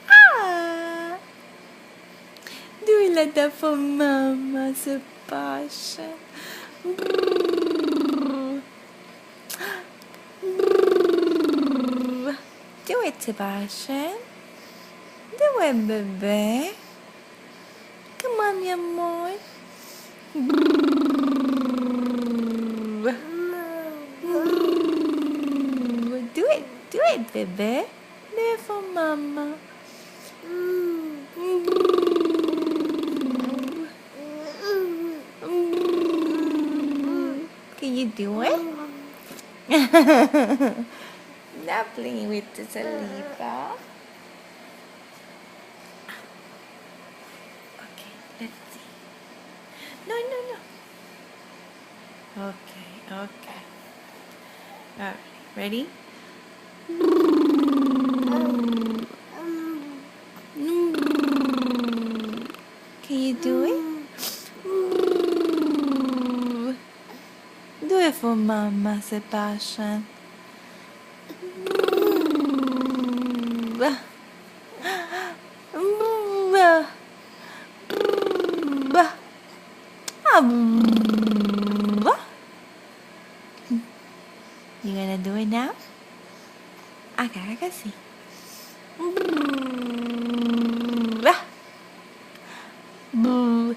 Ah! Do that for Mama, Sebastian. Do it, Sebastian. Do it, baby. Come on, mi amor. Do it, baby. Do it for Mama. Can you do it? Not playing with the saliva. Okay, let's see. No. Okay. Alright, ready? Can you do it? Do it for Mama, Sebastian. You gonna do it now? Okay, I can see. Boo.